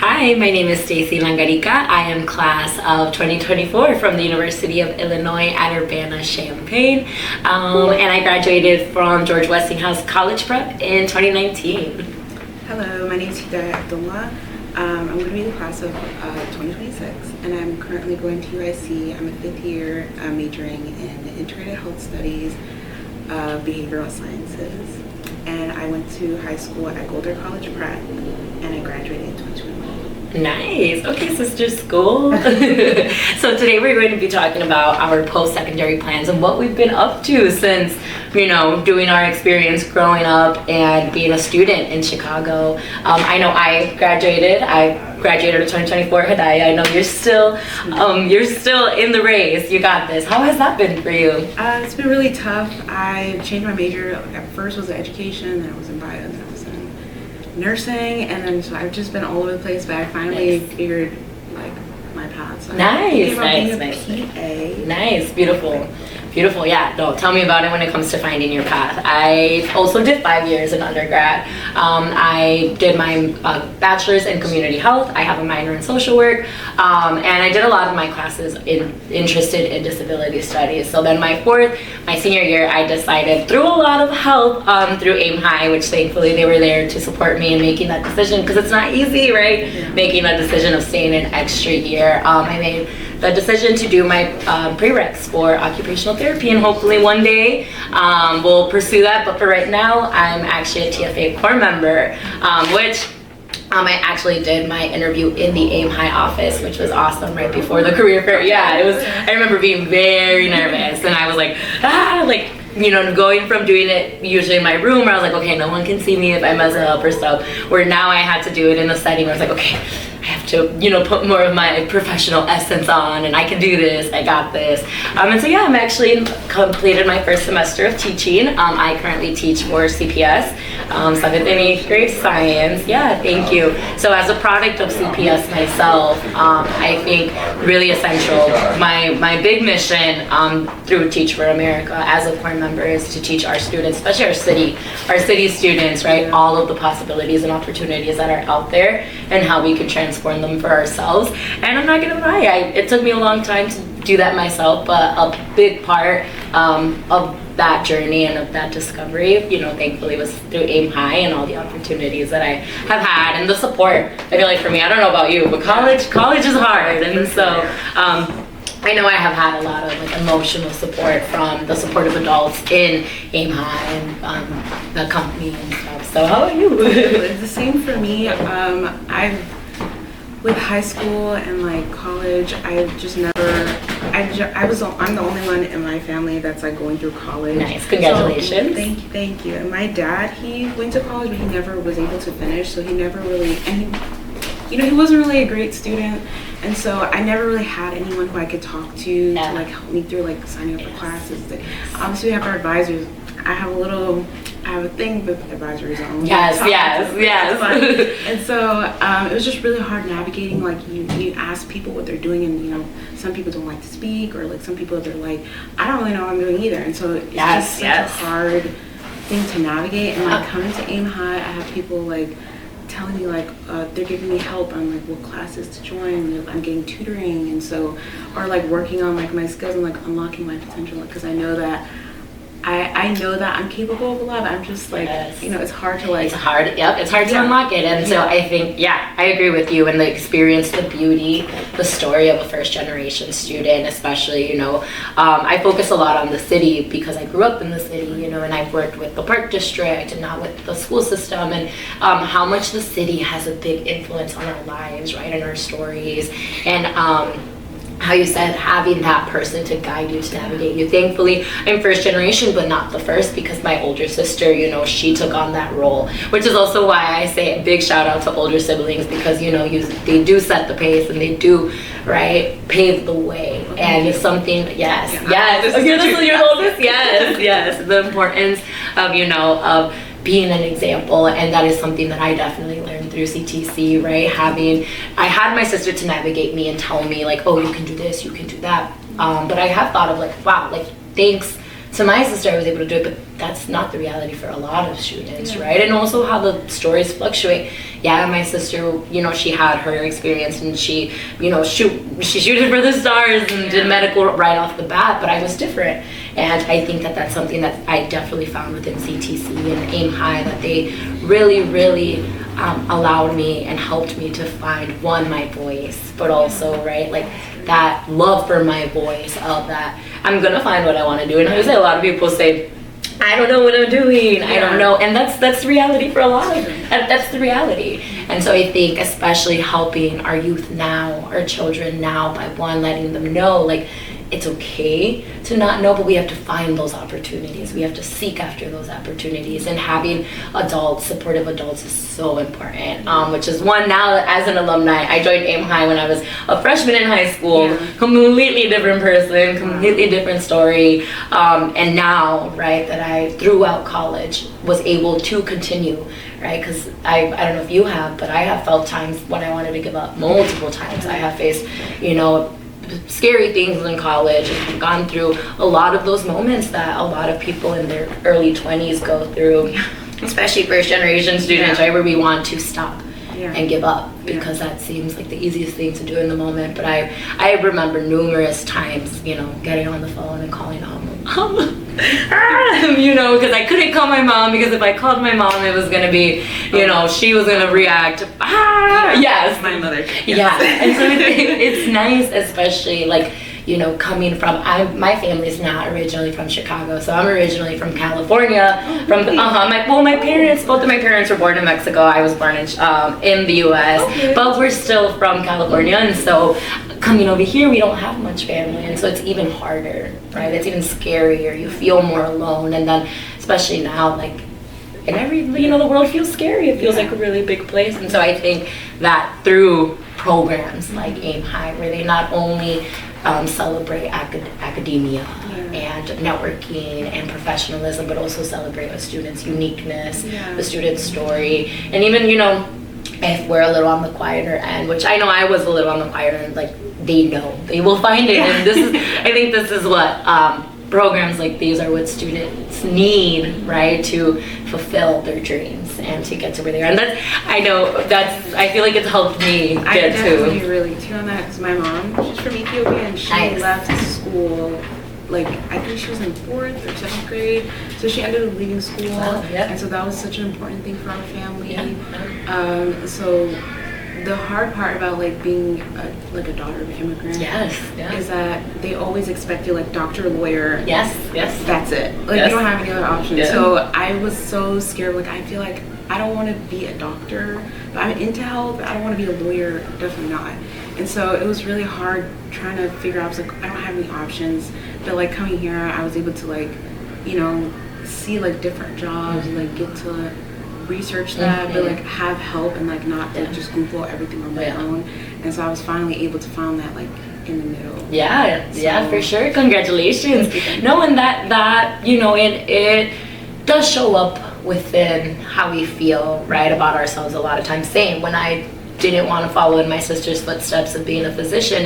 Hi, my name is Stacey L. I am class of 2024 from the University of Illinois at Urbana-Champaign, and I graduated from George Westinghouse College Prep in 2019. Hello, my name is Hidayah A. I'm going to be in the class of 2026, and I'm currently going to UIC. I'm a fifth year majoring in integrated health studies, behavioral sciences, and I went to high school at Golder College Prep, and I graduated in 2021. Nice. Okay, sister school. So today we're going to be talking about our post-secondary plans and what we've been up to since, doing our experience growing up and being a student in Chicago. I know I graduated in 2024. Hidayah, I know you're still in the race. You got this. How has that been for you? It's been really tough. I changed my major. At first was in education, then I was in bio, then I was in nursing, and then so I've just been all over the place, but I finally figured my path. So Nice. Nice, Beautiful, yeah. No, tell me about it when it comes to finding your path. I also did 5 years in undergrad. I did my bachelor's in community health. I have a minor in social work, and I did a lot of my classes interested in disability studies. So then my senior year, I decided through a lot of help through AIM High, which thankfully they were there to support me in making that decision, because it's not easy, right? Yeah. Making that decision of staying an extra year. I made the decision to do my prereqs for occupational therapy, and hopefully one day we'll pursue that. But for right now, I'm actually a TFA core member, which I actually did my interview in the AIM High office, which was awesome, right before the career fair. Yeah, it was. I remember being very nervous, and I was like, going from doing it usually in my room where I was like, okay, no one can see me if I mess up or stuff, where now I had to do it in a setting where I was like, okay, I have to, put more of my professional essence on, and I can do this, I got this. And so yeah, I'm actually completed my first semester of teaching. I currently teach for CPS, 7th and 8th grade science. Yeah, thank you. So as a product of CPS myself, I think really essential, my big mission through Teach for America as a core member is to teach our students, especially our city students, right, all of the possibilities and opportunities that are out there and how we can transform them for ourselves. And I'm not gonna lie, it took me a long time to do that myself, but a big part of that journey and of that discovery, thankfully was through AIM High and all the opportunities that I have had and the support. I feel like for me, I don't know about you, but college is hard, and so I know I have had a lot of emotional support from the supportive adults in AIM High and the company and stuff. So how about you? It's the same for me. With high school and college, I'm the only one in my family that's going through college. Nice, congratulations. So, thank you. And my dad, he went to college, but he never was able to finish, so he never really, and he wasn't really a great student, and so I never really had anyone who I could talk to help me through signing up for classes. Obviously we have our advisors. I have a thing with advisories on. Yes. And so it was just really hard navigating. You ask people what they're doing, and some people don't like to speak, or some people they're like, I don't really know what I'm doing either. And so it's just such a hard thing to navigate. And coming to AIM High, I have people telling me they're giving me help on what classes to join. I'm getting tutoring, and so or working on my skills and unlocking my potential, because I know that I know that I'm capable of a lot. I'm just it's hard to It's hard. Yep, it's hard to unlock it. And so I think, I agree with you. And the experience, the beauty, the story of a first generation student, especially, I focus a lot on the city because I grew up in the city, and I've worked with the Park District and now with the school system, and how much the city has a big influence on our lives, right, and our stories. And how you said, having that person to guide you, to navigate you. Thankfully, I'm first generation, but not the first, because my older sister, she took on that role, which is also why I say a big shout out to older siblings, because, they do set the pace, and they do, right, pave the way. And it's something, yes. You're the oldest, yes. The importance of, of being an example, and that is something that I definitely learned through CTC, right? I had my sister to navigate me and tell me oh, you can do this, you can do that, but I have thought of wow, thanks to my sister I was able to do it, but that's not the reality for a lot of students, right? And also how the stories fluctuate. Yeah, my sister, she had her experience, and she shooted for the stars and did medical right off the bat, but I was different. And I think that that's something that I definitely found within CTC and Aim High, that they really, really allowed me and helped me to find, one, my voice, but also, right, like that love for my voice of that I'm gonna find what I want to do. And I would say a lot of people say, I don't know what I'm doing. I don't know. And that's the reality for a lot of them. That's the reality. And so I think especially helping our youth now, our children now, by one, letting them know, like, it's okay to not know, but we have to find those opportunities. We have to seek after those opportunities, and having adults, supportive adults, is so important. Which is one, now as an alumni, I joined Aim High when I was a freshman in high school, completely different person, completely different story. And now, right, that I, throughout college, was able to continue, right? Because I don't know if you have, but I have felt times when I wanted to give up, multiple times. I have faced, scary things in college, and gone through a lot of those moments that a lot of people in their early 20s go through, especially first generation students, right, where we want to stop and give up because that seems like the easiest thing to do in the moment. But I remember numerous times, getting on the phone and calling mom, because I couldn't call my mom, because if I called my mom, it was gonna be, she was gonna react. Yes, my mother. Yeah, and so it's nice, especially like, coming from, my family's not originally from Chicago, so I'm originally from California. Both of my parents were born in Mexico. I was born in the U.S., but we're still from California, and so coming over here, we don't have much family, and so it's even harder, right? It's even scarier. You feel more alone, and then especially now, like, and the world feels scary. It feels like a really big place, and so I think that through programs like Aim High, where they not only celebrate academia and networking and professionalism, but also celebrate a student's uniqueness, the student's story, and even, if we're a little on the quieter end, which I know I was a little on the quieter end, like, they know, they will find it, and I think this is what programs like these are what students need, right, to fulfill their dreams and to get to where they are. And I feel like it's helped me get to. I definitely relate to you on that, because my mom, she's from Ethiopia, and she left school, like, I think she was in 4th or 7th grade, so she ended up leaving school. And so that was such an important thing for our family. So the hard part about, like, being a daughter of an immigrant is that they always expect you, like, doctor, lawyer. That's it. Like, you don't have any other options. So I was so scared. Like, I feel like I don't want to be a doctor, but I'm into health, but I don't want to be a lawyer. Definitely not. And so it was really hard trying to figure out. I was like, I don't have any options. But, like, coming here, I was able to, like, see, like, different jobs, and, like, get to research that, but, like, have help, and, like, not like, just Google everything on my own. And so I was finally able to find that, like, in the middle. So, for sure. Congratulations. No, and that it does show up within how we feel, right, about ourselves a lot of times. Same when I didn't want to follow in my sister's footsteps of being a physician,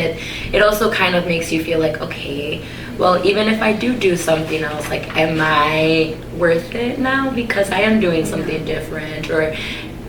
it also kind of makes you feel like, okay, well, even if I do something else, like, am I worth it now because I am doing something different, or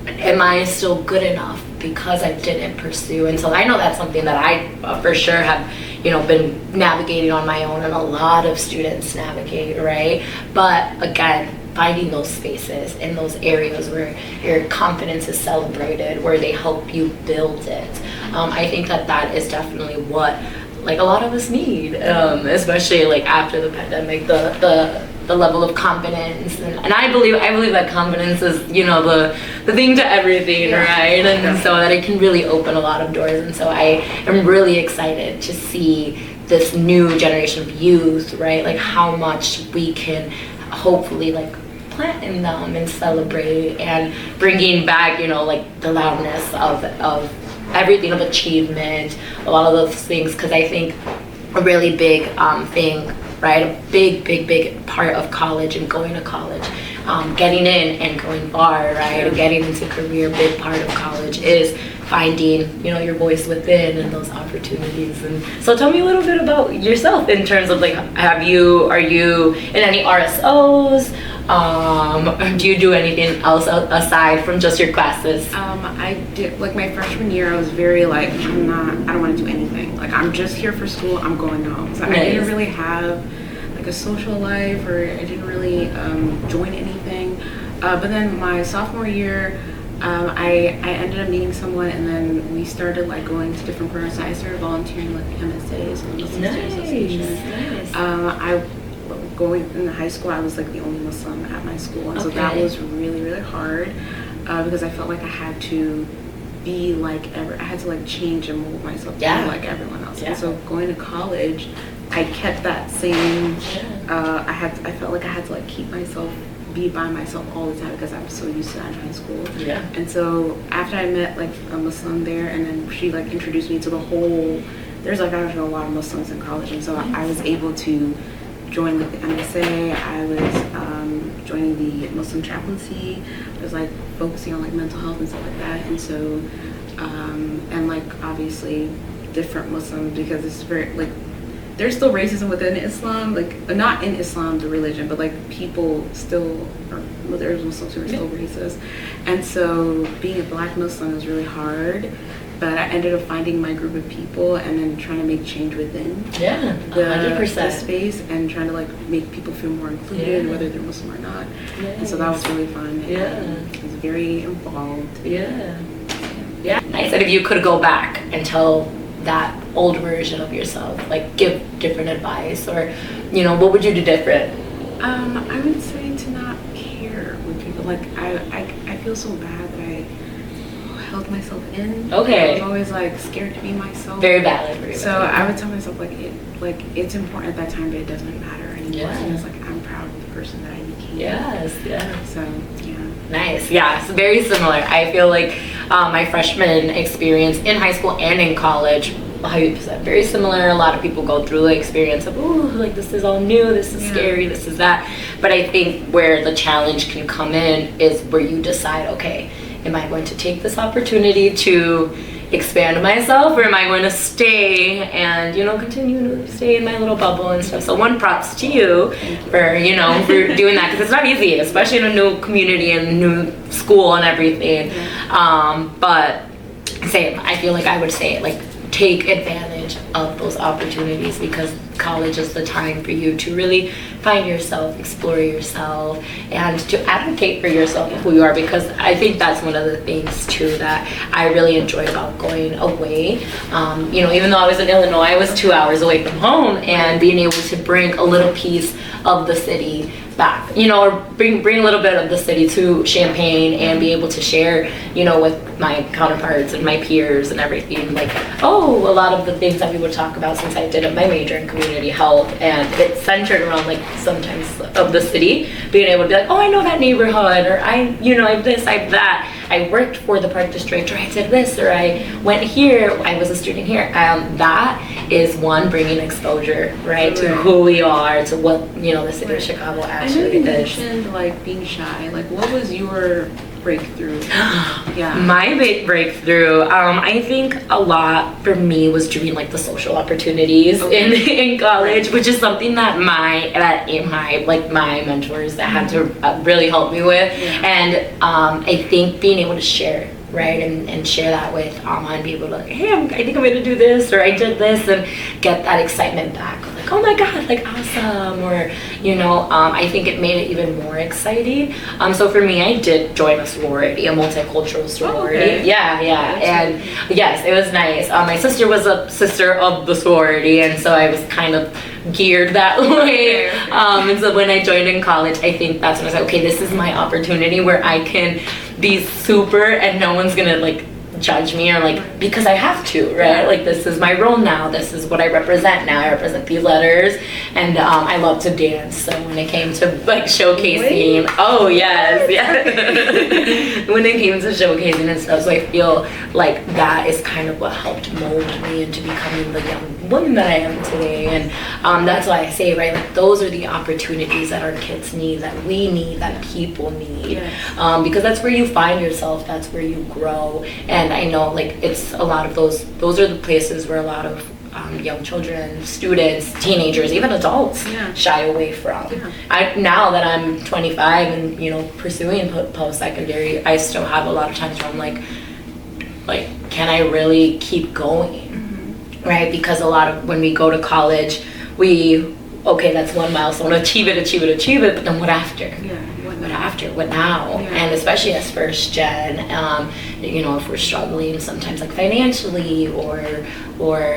am I still good enough because I didn't pursue? And so I know that's something that I for sure have been navigating on my own, and a lot of students navigate, right? But again, finding those spaces in those areas where your confidence is celebrated, where they help you build it. I think that is definitely what, like, a lot of us need, especially, like, after the pandemic, the level of confidence, and I believe that confidence is the thing to everything, right? And so that it can really open a lot of doors. And so I am really excited to see this new generation of youth, right? Like, how much we can hopefully, like, plant in them and celebrate, and bringing back like the loudness of everything, of achievement, a lot of those things, because I think a really big thing, right, a big part of college and going to college, getting in and going far, right, and getting into career, big part of college is finding your voice within and those opportunities. And so tell me a little bit about yourself in terms of, like, are you in any RSOs, Do you do anything else aside from just your classes? I did, like my freshman year, I was very like, I don't want to do anything. Like I'm just here for school, I'm going home. So Nice. I didn't really have like a social life, or I didn't really join anything. But then my sophomore year, I ended up meeting someone, and then we started like going to different programs. So I started volunteering like MSAs and Muslim Student Association. Nice. Going in high school, I was like the only Muslim at my school, and so that was really, really hard because I felt like I had to be like I had to like change and mold myself to be like everyone else. And so going to college, I kept that same. I felt like I had to like keep myself, be by myself all the time because I was so used to that in high school. And so after I met like a Muslim there, and then she like introduced me to the whole. There's like actually a lot of Muslims in college, and so I was able to join like the MSA. I was joining the Muslim chaplaincy. I was like focusing on like mental health and stuff like that. And so and like obviously different Muslims, because it's very like there's still racism within Islam, like not in Islam the religion, but like people still are, well, there's Muslims who are still racist. And so being a Black Muslim is really hard. But I ended up finding my group of people and then trying to make change within the space, and trying to like make people feel more included, whether they're Muslim or not. And so that was really fun. It was very involved. Nice. And if you could go back and tell that old version of yourself, like give different advice, or what would you do different? I would say to not care what people like. I feel so bad that I held myself in. I was always like scared to be myself. Very valid. So I would tell myself like it's important at that time, but it doesn't matter anymore. And it's like I'm proud of the person that I became. So Nice. It's very similar. I feel like my freshman experience in high school and in college, very similar. A lot of people go through the experience of, like this is all new, this is scary, this is that. But I think where the challenge can come in is where you decide, okay, am I going to take this opportunity to expand myself, or am I going to stay and continue to stay in my little bubble and stuff? So one props to you for for doing that, because it's not easy, especially in a new community and new school and everything. But same, I feel like I would say like take advantage of those opportunities, because college is the time for you to really find yourself, explore yourself, and to advocate for yourself of who you are. Because I think that's one of the things too that I really enjoy about going away. Even though I was in Illinois, I was 2 hours away from home, and being able to bring a little piece of the city back, or bring a little bit of the city to Champaign, and be able to share, with my counterparts and my peers and everything, like, a lot of the things that we would talk about, since I did my major in community health, and it's centered around like sometimes of the city, being able to be like, I know that neighborhood, or I have this, I have that, I worked for the park district, or I did this, or I went here, I was a student here. That is one, bringing exposure, right, to who we are, to what the city of Chicago actually is. I know you is. mentioned like being shy. Like, what was your breakthrough? My big breakthrough, I think a lot for me was doing like the social opportunities in college, which is something that my mentors that had to really help me with. And I think being able to share, right, and share that with Amma, and be able to, hey, I think I'm gonna do this, or I did this, and get that excitement back, like, oh my god, like awesome, or I think it made it even more exciting. So for me, I did join a sorority, a multicultural sorority. And yes, it was nice. My sister was a sister of the sorority, and so I was kind of geared that way. And so when I joined in college, I think that's when I was like, okay, this is my opportunity where I can be super, and no one's gonna like judge me, or like, because I have to, right? Like, this is my role now, this is what I represent now. I represent these letters, and I love to dance. So when it came to like showcasing, when it came to showcasing and stuff, so I feel like that is kind of what helped mold me into becoming the young woman that I am today. And that's why I say, right, like those are the opportunities that our kids need, that we need, that people need, because that's where you find yourself, that's where you grow. And I know like it's a lot of those are the places where a lot of young children, students, teenagers, even adults shy away from. Now that I'm 25 and, you know, pursuing post-secondary, I still have a lot of times where I'm like, can I really keep going? Right? Because a lot of, when we go to college, okay, that's one milestone, achieve it, but then what after? What after? What now? And especially as first gen, you know, if we're struggling sometimes like financially or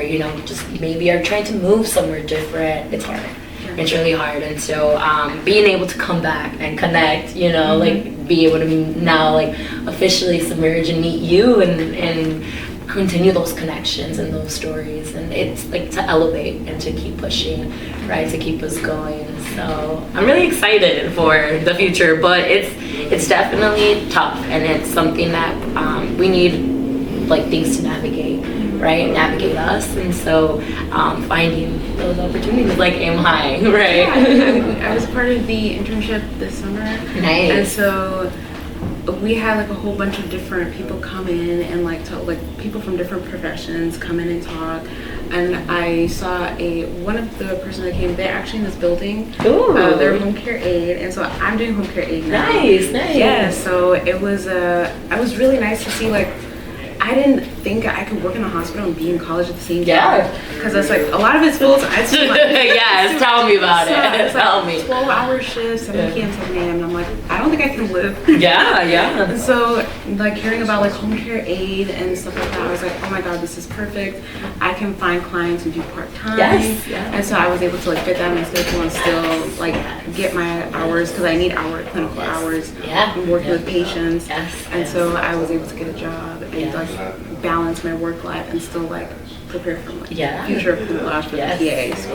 you know, just maybe are trying to move somewhere different, it's hard. It's really hard. And so being able to come back and connect, you know, like be able to now like officially submerge and meet you and continue those connections and those stories, and it's like to elevate and to keep pushing, right, to keep us going. So I'm really excited for the future, but it's definitely tough, and it's something that we need like things to navigate, right, navigate us. And so finding those opportunities like Aim High, right? I was part of the internship this summer. Nice. And so we had like a whole bunch of different people come in and like talk, like people from different professions come in and talk. And I saw one of the person that came, they're actually in this building. They're home care aide, and so I'm doing home care aide now. Nice. Yeah, so it was really nice to see, like, I didn't think I could work in a hospital and be in college at the same time. Because it's like, a lot of it's full time. Yes, tell me about it. It's Tell like me. 12-hour shifts, 7 p.m., 7 a.m. And I'm like, I don't think I can live. Yeah. And so, like, hearing about, like, home care aid and stuff like that, I was like, oh my God, this is perfect. I can find clients who do part-time. Yes. And so I was able to, like, fit that in my schedule and still, like, get my hours, because I need clinical hours. I'm working with patients. And so I was able to get a job and, like, balance my work life and still, like, prepare for my future goulash for the PA. So.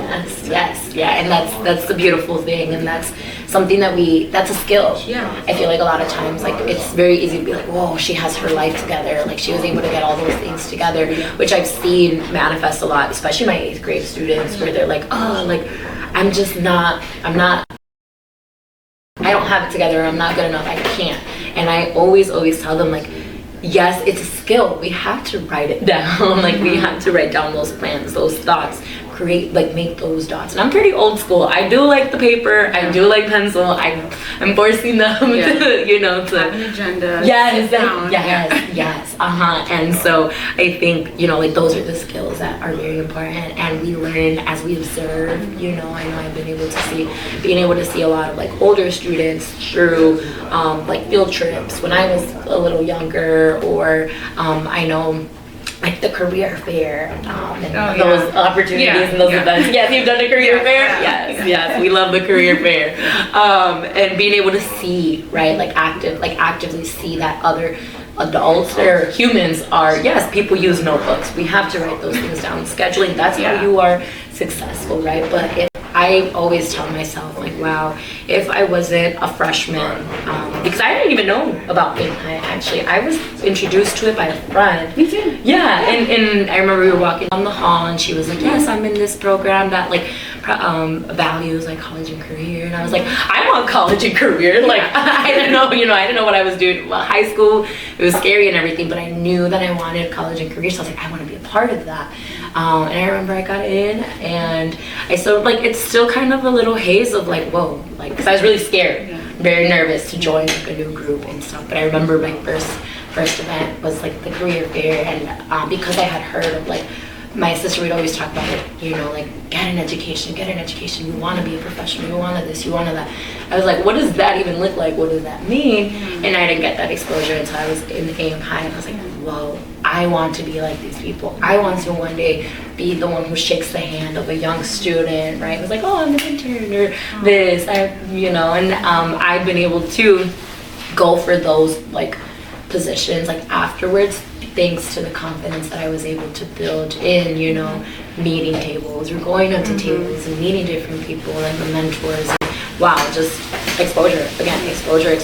And that's the beautiful thing, and that's something that's a skill. I feel like a lot of times, like, it's very easy to be like, whoa, she has her life together, like she was able to get all those things together, which I've seen manifest a lot, especially my 8th grade students, where they're like, oh, like, I don't have it together, I'm not good enough, I can't. And I always tell them, like, yes, it's a skill. We have to write it down. Like, we have to write down those plans, those thoughts, make those dots. And I'm pretty old school. I do like the paper. I do like pencil. I'm forcing them to, you know, to have an agenda. Yes. And so I think, you know, like, those are the skills that are very important, and we learn as we observe. You know, I know I've been able to see a lot of, like, older students through like field trips when I was a little younger, or I know, like, the career fair and those opportunities and those events. Yes, you've done a career fair? Yes, we love the career fair. And being able to see, right, like, actively see that other adults or humans are, yes, people use notebooks. We have to write those things down. Scheduling, that's how you are successful, right? But if I always tell myself, like, wow, if I wasn't a freshman, because I didn't even know about Aim High, actually. I was introduced to it by a friend. Me too. Yeah, and I remember we were walking down the hall, and she was like, yes, I'm in this program that, like, values, like, college and career. And I was like, I want college and career. Like, I didn't know what I was doing. Well, high school, it was scary and everything, but I knew that I wanted college and career, so I was like, I want to be a part of that. And I remember I got in, and I still, like, it's still kind of a little haze of, like, whoa, like, because I was really scared, very nervous to join, like, a new group and stuff. But I remember my first event was, like, the career fair, and because I had heard of, like, my sister would always talk about it, you know, like, get an education, you want to be a professional, you want to this, you want to that. I was like, what does that even look like? What does that mean? And I didn't get that exposure until I was in Aim High, and I was like, whoa, I want to be like these people. I want to one day be the one who shakes the hand of a young student, right? It was like, oh, I'm an intern, or this, you know, and I've been able to go for those, like, positions, like, afterwards, thanks to the confidence that I was able to build in, you know, meeting tables or going up to tables and meeting different people and the mentors. And, wow, just exposure. Again, exposure. And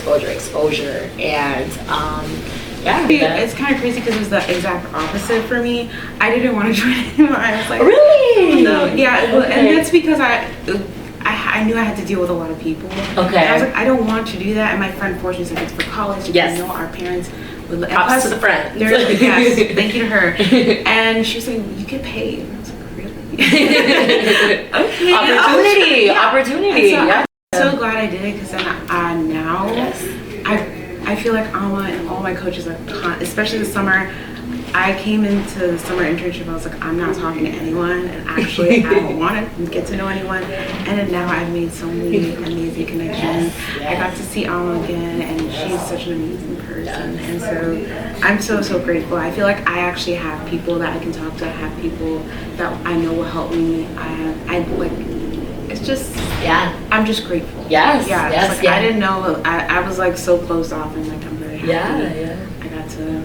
it's kind of crazy because it was the exact opposite for me. I didn't want to join anymore. I was like, really? No, and that's because I knew I had to deal with a lot of people. Okay. And I was like, I don't want to do that. And my friend forced me to for college. Yes. You know, our parents would. Props to the friend. Yes, thank you to her. And she was like, you get paid. And I was like, really? Okay. Opportunity. So Yeah. I'm so glad I did it, because then now I feel like Alma and all my coaches are, especially this summer. I came into the summer internship, I was like, I'm not talking to anyone, and actually I don't want to get to know anyone. And then now I've made so many amazing connections. I got to see Alma again, and she's such an amazing person. And so I'm so grateful. I feel like I actually have people that I can talk to. I have people that I know will help me. It's just, I'm just grateful. Yes. I didn't know, I was like so closed off, and like I'm very happy. I got to.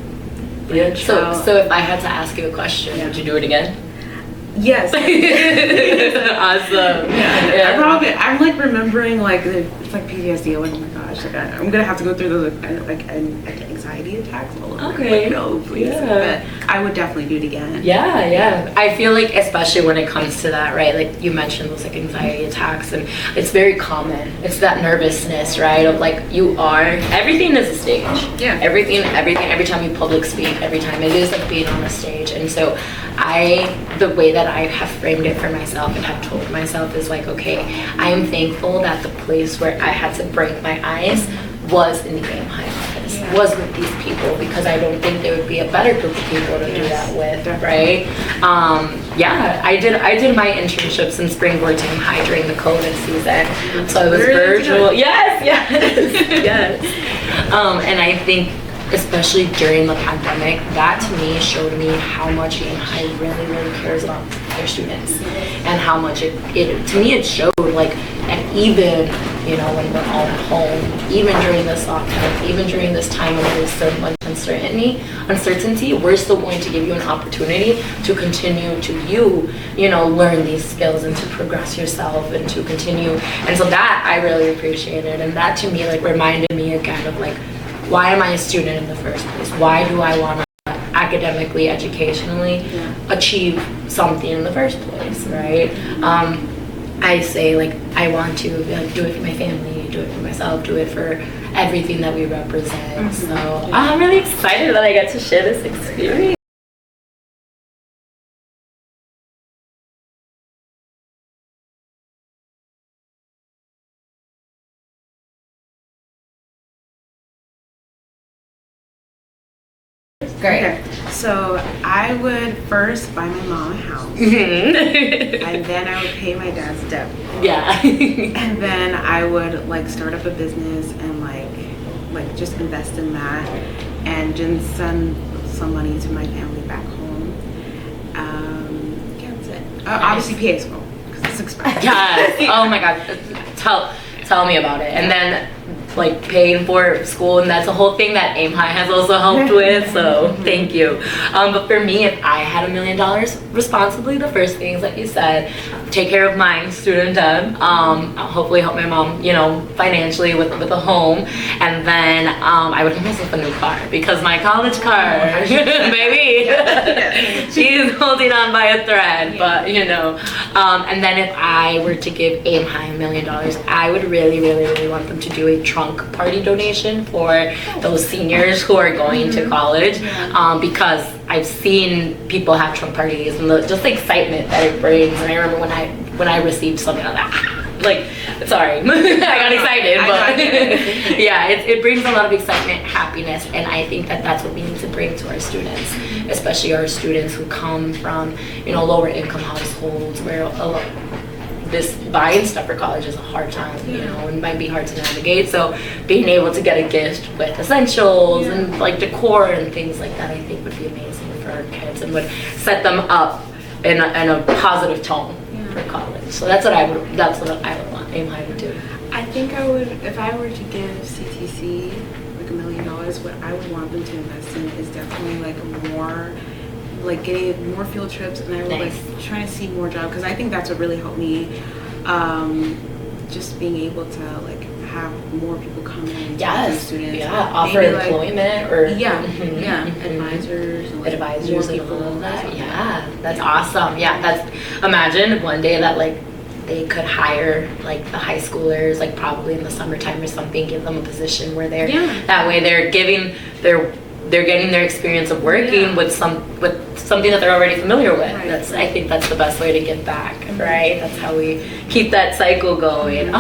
Yeah. So if I had to ask you a question, would you do it again? Yes. Awesome. I'm like remembering, like, it's like PTSD. Like, oh my gosh, like I'm gonna have to go through those like anxiety attacks all over. Okay. Like, no, please. But I would definitely do it again. Yeah. I feel like, especially when it comes to that, right? Like you mentioned those like anxiety attacks, and it's very common. It's that nervousness, right? Of like everything is a stage. Yeah. Everything. Every time you public speak, every time it is like being on a stage, and so the way that I have framed it for myself and have told myself is like, okay, I am thankful that the place where I had to break my ice was in the aim high office, was with these people, because I don't think there would be a better group of people to do that with, right? I did my internships in springboard to aim high during the COVID season, so it was virtual. Yes. And I think, especially during the pandemic, that to me showed me how much aim high really cares about their students, and how much it to me it showed, like, and even when we're all at home, even during this lockdown, even during this time when there's so much uncertainty, we're still going to give you an opportunity to continue to learn these skills and to progress yourself and to continue. And so that I really appreciated, and that to me like reminded me again of like, why am I a student in the first place? Why do I want to academically, educationally achieve something in the first place, right? I say like, I want to do it for my family, do it for myself, do it for everything that we represent. So I'm really excited that I get to share this experience. Great. Okay, so I would first buy my mom a house, and then I would pay my dad's debt. Yeah. And then I would like start up a business and like just invest in that, and just send some money to my family back home. That's it. Obviously PA school, because it's expensive. Yes. Oh my God. Tell me about it. And then like paying for school, and that's a whole thing that Aim High has also helped with, so thank you. But for me, if I had $1 million responsibly, the first things like you said, take care of my student debt, hopefully help my mom, financially with a home, and then I would get myself a new car, because my college car, baby, she's holding on by a thread, but and then if I were to give Aim High $1 million, I would really want them to do a trunk party donation for those seniors who are going to college, because I've seen people have trunk parties and just the excitement that it brings. And I remember when I received something like that, sorry, I got excited, but yeah, it brings a lot of excitement, happiness, and I think that that's what we need to bring to our students, especially our students who come from lower income households where this buying stuff for college is a hard time, and might be hard to navigate. So being able to get a gift with essentials and like decor and things like that, I think would be amazing for our kids and would set them up in a positive tone for college. So that's what I would want Aim High to do. I think I would, if I were to give CTC like $1 million, what I would want them to invest in is definitely like getting more field trips, and I would like trying to see more jobs, because I think that's what really helped me, just being able to like have more people come in and talk to students, offer employment or advisors and all of that. That's awesome. Imagine one day that like they could hire like the high schoolers, like probably in the summertime or something, give them a position where they're that way they're giving their they're getting their experience of working with something that they're already familiar with. I think that's the best way to give back, right? That's how we keep that cycle going.